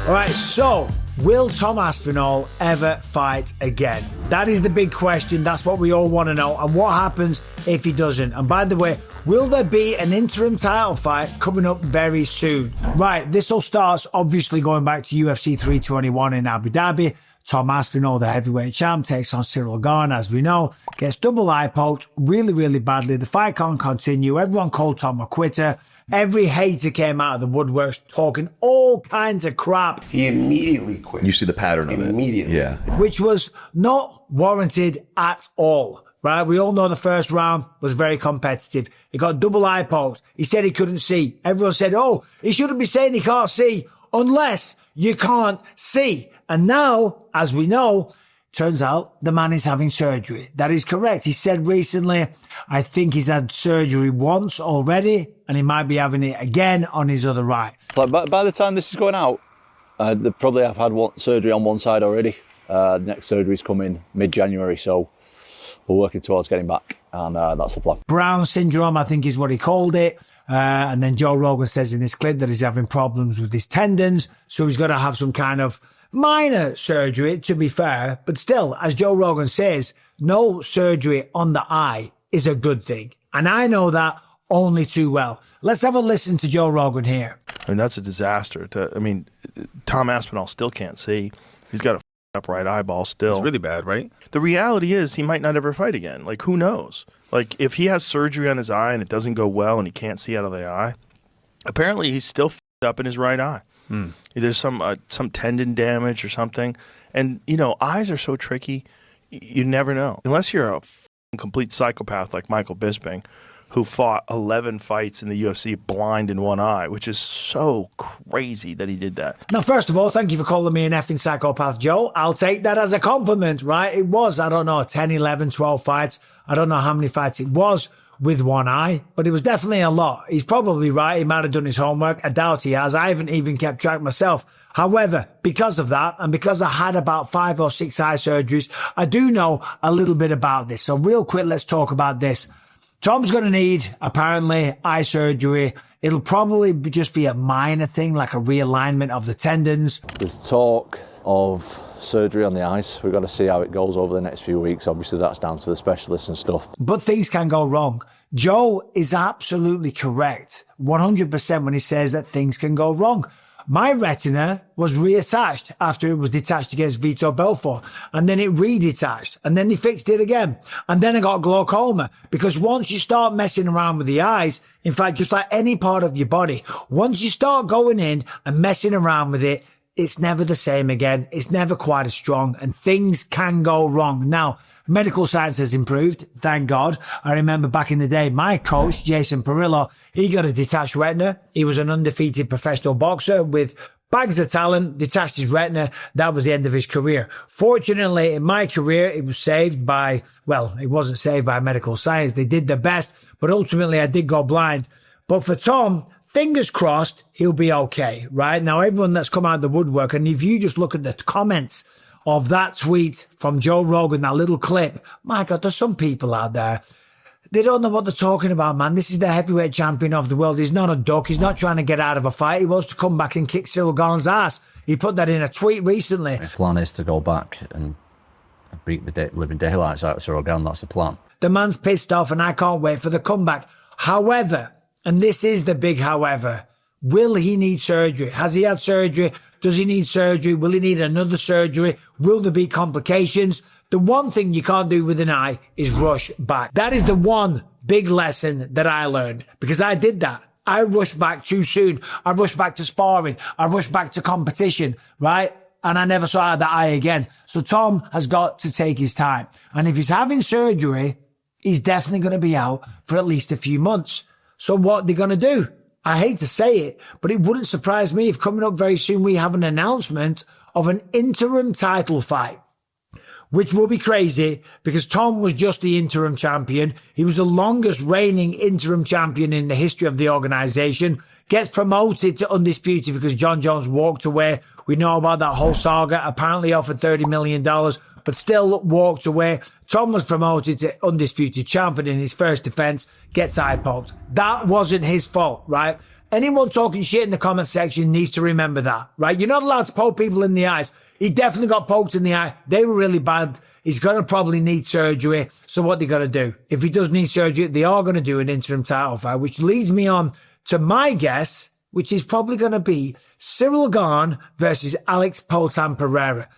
All right, so will Tom Aspinall ever fight again? That is the big question. That's what we all want to know. And what happens if he doesn't? And by the way, will there be an interim title fight coming up very soon? Right, this all starts obviously going back to UFC 321 in Abu Dhabi. Tom Aspinall, the heavyweight champ, takes on Ciryl Gane, as we know, gets double eye poked really, really badly. The fight can't continue. Everyone called Tom a quitter. Every hater came out of the woodworks talking all kinds of crap. He immediately quit. You see the pattern of it. Immediately. Yeah. Which was not warranted at all, right? We all know the first round was very competitive. He got double eye poked. He said he couldn't see. Everyone said, oh, he shouldn't be saying he can't see unless you can't see. And now, as we know, turns out the man is having surgery. That is correct. He said recently, I think he's had surgery once already, and he might be having it again on his other eye. Like by the time this is going out, they probably have had surgery on one side already. The next surgery's coming mid-January, so we're working towards getting back, and that's the plan. Brown syndrome, I think, is what he called it. And then Joe Rogan says in this clip that he's having problems with his tendons, so he's got to have some kind of minor surgery, to be fair. But still, as Joe Rogan says, no surgery on the eye is a good thing. And I know that only too well. Let's have a listen to Joe Rogan here. I mean, that's a disaster. Tom Aspinall still can't see. He's got a up right eyeball still. It's really bad, right? The reality is he might not ever fight again. Like, who knows? Like, if he has surgery on his eye and it doesn't go well and he can't see out of the eye, apparently he's still up in his right eye. There's some tendon damage or something. And, you know, eyes are so tricky, you never know. Unless you're a complete psychopath like Michael Bisping, who fought 11 fights in the UFC blind in one eye, which is so crazy that he did that. Now, first of all, thank you for calling me an effing psychopath, Joe. I'll take that as a compliment, right? It was, I don't know, 10, 11, 12 fights. I don't know how many fights it was with one eye, but it was definitely a lot. He's probably right. He might have done his homework. I doubt he has. I haven't even kept track myself. However, because of that, and because I had about 5 or 6 eye surgeries, I do know a little bit about this. So real quick, let's talk about this. Tom's going to need, apparently, eye surgery. It'll probably just be a minor thing, like a realignment of the tendons. There's talk of surgery on the eyes. We've got to see how it goes over the next few weeks. Obviously, that's down to the specialists and stuff. But things can go wrong. Joe is absolutely correct, 100% when he says that things can go wrong. My retina was reattached after it was detached against Vitor Belfort, and then it redetached, and then they fixed it again. And then I got glaucoma, because once you start messing around with the eyes, in fact, just like any part of your body, once you start going in and messing around with it, it's never the same again. It's never quite as strong, and things can go wrong. Now, medical science has improved, thank God. I remember back in the day, my coach, Jason Perillo, he got a detached retina. He was an undefeated professional boxer with bags of talent, detached his retina. That was the end of his career. Fortunately, in my career, it was saved by, well, it wasn't saved by medical science. They did their best, but ultimately I did go blind. But for Tom, fingers crossed, he'll be okay, right? Now, everyone that's come out of the woodwork, and if you just look at the comments of that tweet from Joe Rogan, that little clip, my God, there's some people out there, they don't know what they're talking about, man. This is the heavyweight champion of the world. He's not a duck. He's not trying to get out of a fight. He wants to come back and kick Ciryl Gane's ass. He put that in a tweet recently. The plan is to go back and beat the living daylights out of Ciryl Gane. That's the plan. The man's pissed off, and I can't wait for the comeback. However, and this is the big however, will he need surgery? Has he had surgery? Does he need surgery? Will he need another surgery? Will there be complications? The one thing you can't do with an eye is rush back. That is the one big lesson that I learned, because I did that. I rushed back too soon. I rushed back to sparring. I rushed back to competition, right? And I never saw that eye again. So Tom has got to take his time. And if he's having surgery, he's definitely going to be out for at least a few months. So what are they going to do? I hate to say it, but it wouldn't surprise me if coming up very soon we have an announcement of an interim title fight, which will be crazy because Tom was just the interim champion. He was the longest reigning interim champion in the history of the organization. Gets promoted to undisputed because Jon Jones walked away. We know about that whole saga. Apparently offered $30 million, but still walked away. Tom was promoted to undisputed champion in his first defense, gets eye poked. That wasn't his fault, right? Anyone talking shit in the comment section needs to remember that, right? You're not allowed to poke people in the eyes. He definitely got poked in the eye. They were really bad. He's going to probably need surgery. So what they got to do? If he does need surgery, they are going to do an interim title fight, which leads me on to my guess, which is probably going to be Ciryl Gane versus Alex Pereira.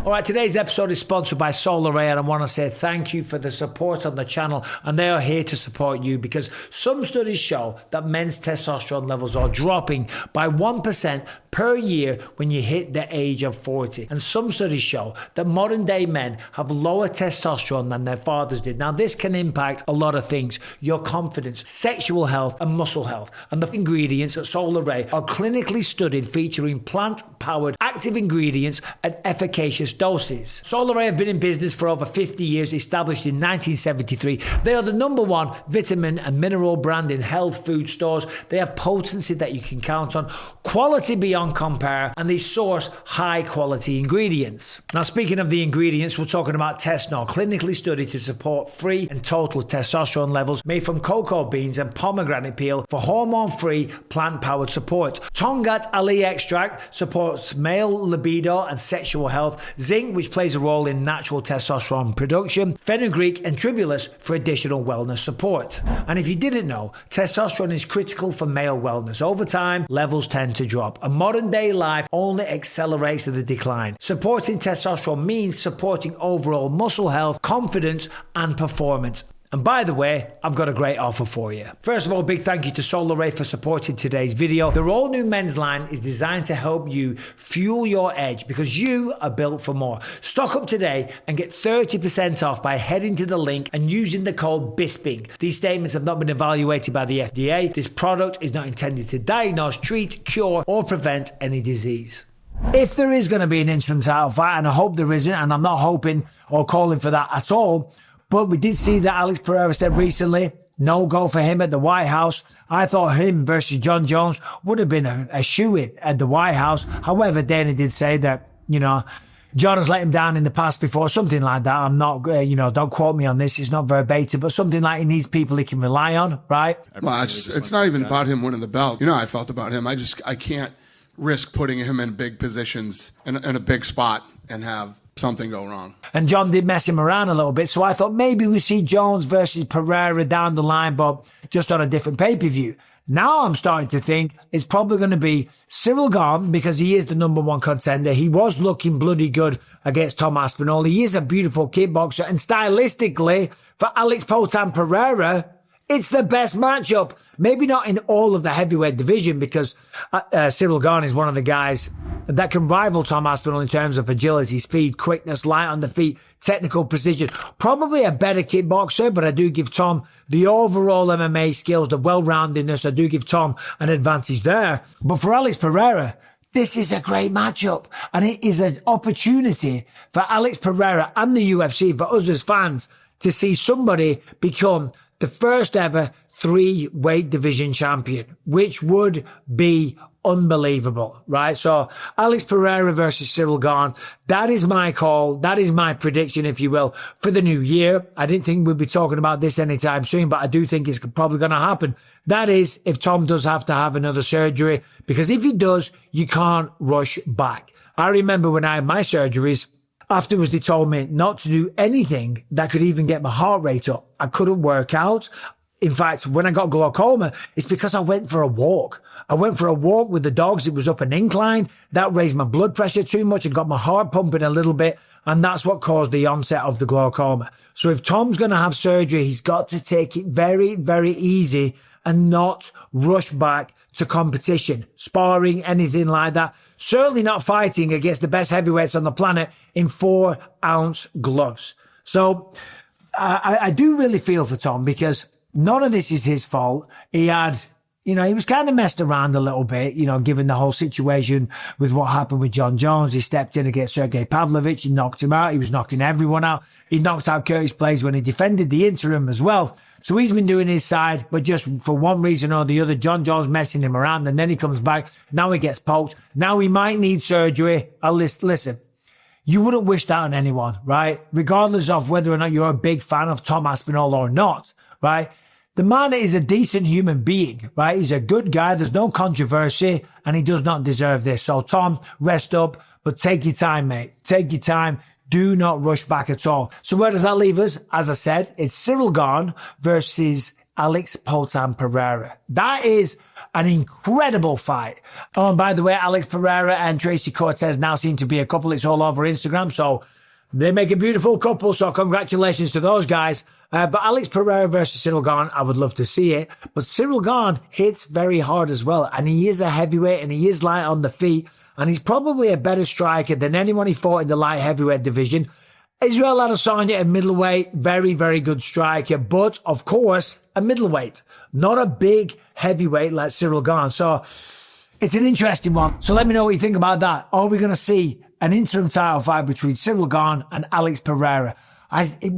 All right, today's episode is sponsored by Solar Ray, and I want to say thank you for the support on the channel, and they are here to support you because some studies show that men's testosterone levels are dropping by 1% per year when you hit the age of 40. And some studies show that modern day men have lower testosterone than their fathers did. Now, this can impact a lot of things, your confidence, sexual health, and muscle health. And the ingredients at Solar Ray are clinically studied, featuring plant-powered active ingredients at efficacious doses. Solar Ray have been in business for over 50 years, established in 1973. They are the #1 vitamin and mineral brand in health food stores. They have potency that you can count on, quality beyond compare, and they source high quality ingredients. Now, speaking of the ingredients, we're talking about Tesnol, clinically studied to support free and total testosterone levels, made from cocoa beans and pomegranate peel for hormone-free plant-powered support. Tongat Ali extract supports male libido and sexual health. Zinc, which plays a role in natural testosterone production. Fenugreek and tribulus for additional wellness support. And if you didn't know, testosterone is critical for male wellness. Over time, levels tend to drop. And modern day life only accelerates the decline. Supporting testosterone means supporting overall muscle health, confidence, and performance. And by the way, I've got a great offer for you. First of all, big thank you to Solar Ray for supporting today's video. Their all new men's line is designed to help you fuel your edge because you are built for more. Stock up today and get 30% off by heading to the link and using the code Bisping. These statements have not been evaluated by the FDA. This product is not intended to diagnose, treat, cure, or prevent any disease. If there is going to be an interim title fight, and I hope there isn't, and I'm not hoping or calling for that at all, but we did see that Alex Pereira said recently, no go for him at the White House. I thought him versus Jon Jones would have been a shoo-in at the White House. However, Dana did say that, Jon has let him down in the past before, something like that. I'm not, don't quote me on this. It's not verbatim, but something like he needs people he can rely on, right? Well, it's not even about him winning the belt. You know how I felt about him. I can't risk putting him in big positions in a big spot and have something go wrong. And Jon did mess him around a little bit, so I thought maybe we see Jones versus Pereira down the line, but just on a different pay-per-view. Now I'm starting to think it's probably going to be Ciryl Gane because he is the #1 contender. He was looking bloody good against Tom Aspinall. He is a beautiful kickboxer, and stylistically, for Alex Pereira, it's the best matchup. Maybe not in all of the heavyweight division because Ciryl Gane is one of the guys that can rival Tom Aspinall in terms of agility, speed, quickness, light on the feet, technical precision. Probably a better kickboxer, but I do give Tom the overall MMA skills, the well-roundedness. I do give Tom an advantage there. But for Alex Pereira, this is a great matchup, and it is an opportunity for Alex Pereira and the UFC, for us as fans, to see somebody become the first ever 3-weight division champion, which would be unbelievable, right? So Alex Pereira versus Ciryl Gane, that is my call. That is my prediction, if you will, for the new year. I didn't think we'd be talking about this anytime soon, but I do think it's probably going to happen. That is if Tom does have to have another surgery, because if he does, you can't rush back. I remember when I had my surgeries, afterwards, they told me not to do anything that could even get my heart rate up. I couldn't work out. In fact, when I got glaucoma, it's because I went for a walk. I went for a walk with the dogs. It was up an incline. That raised my blood pressure too much and got my heart pumping a little bit. And that's what caused the onset of the glaucoma. So if Tom's going to have surgery, he's got to take it very, very easy and not rush back to competition, sparring, anything like that. Certainly not fighting against the best heavyweights on the planet in 4-ounce gloves. So I do really feel for Tom because none of this is his fault. He had, he was kind of messed around a little bit, given the whole situation with what happened with Jon Jones. He stepped in against Sergey Pavlovich. He knocked him out. He was knocking everyone out. He knocked out Curtis Blades when he defended the interim as well. So he's been doing his side, but just for one reason or the other, Jon Jones messing him around, and then he comes back. Now he gets poked. Now he might need surgery. Listen, you wouldn't wish that on anyone, right? Regardless of whether or not you're a big fan of Tom Aspinall or not, right? The man is a decent human being, right? He's a good guy. There's no controversy, and he does not deserve this. So, Tom, rest up, but take your time, mate. Take your time. Do not rush back at all. So where does that leave us? As I said, it's Ciryl Gane versus Alex Pereira. That is an incredible fight. Oh, and by the way, Alex Pereira and Tracy Cortez now seem to be a couple. It's all over Instagram. So they make a beautiful couple. So congratulations to those guys. But Alex Pereira versus Ciryl Gane, I would love to see it. But Ciryl Gane hits very hard as well. And he is a heavyweight and he is light on the feet. And he's probably a better striker than anyone he fought in the light heavyweight division. Israel Adesanya, a middleweight, very, very good striker. But, of course, a middleweight. Not a big heavyweight like Ciryl Gane. So it's an interesting one. So let me know what you think about that. Are we going to see an interim title fight between Ciryl Gane and Alex Pereira? It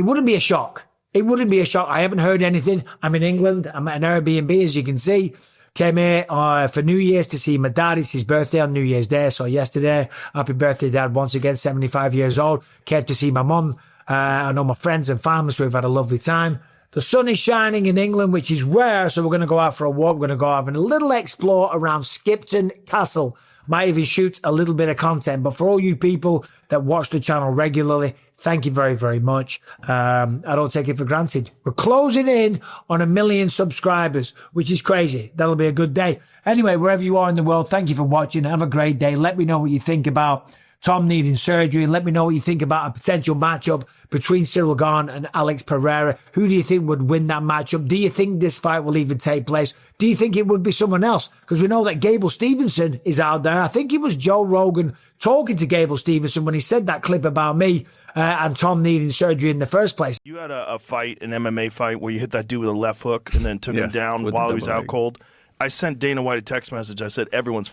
wouldn't be a shock. It wouldn't be a shock. I haven't heard anything. I'm in England. I'm at an Airbnb, as you can see. Came here for New Year's to see my dad. It's his birthday on New Year's Day. So yesterday, happy birthday, Dad, once again, 75 years old. Came to see my mum. I know my friends and family, so we've had a lovely time. The sun is shining in England, which is rare. So we're going to go out for a walk. We're going to go have a little explore around Skipton Castle. Might even shoot a little bit of content. But for all you people that watch the channel regularly, thank you very, very much. I don't take it for granted. We're closing in on 1 million subscribers, which is crazy. That'll be a good day. Anyway, wherever you are in the world, thank you for watching. Have a great day. Let me know what you think about Tom needing surgery, and let me know what you think about a potential matchup between Ciryl Gane and Alex Pereira. Who do you think would win that matchup? Do you think this fight will even take place? Do you think it would be someone else? Because we know that Gable Stevenson is out there. I think it was Joe Rogan talking to Gable Stevenson when he said that clip about me and Tom needing surgery in the first place. You had a fight, an MMA fight, where you hit that dude with a left hook and then took him down while he was out cold. I sent Dana White a text message. I said, everyone's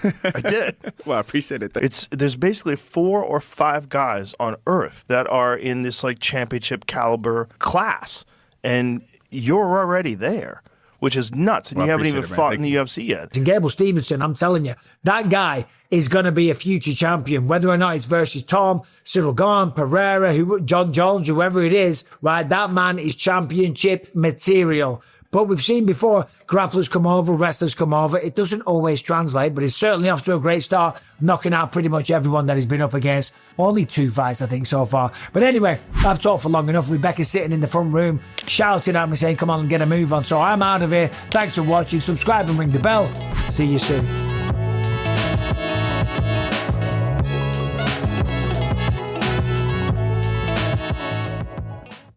I did. Well, I appreciate it. There's basically 4 or 5 guys on Earth that are in this like championship caliber class, and you're already there, which is nuts. And you haven't even fought in the UFC yet. And Gable Stevenson, I'm telling you, that guy is going to be a future champion, whether or not it's versus Tom, Ciryl Gane, Pereira, Jon Jones, whoever it is, right? That man is championship material. But we've seen before, grapplers come over, wrestlers come over. It doesn't always translate, but it's certainly off to a great start, knocking out pretty much everyone that he's been up against. Only 2 fights, I think, so far. But anyway, I've talked for long enough. Rebecca's sitting in the front room, shouting at me, saying, come on and get a move on. So I'm out of here. Thanks for watching. Subscribe and ring the bell. See you soon.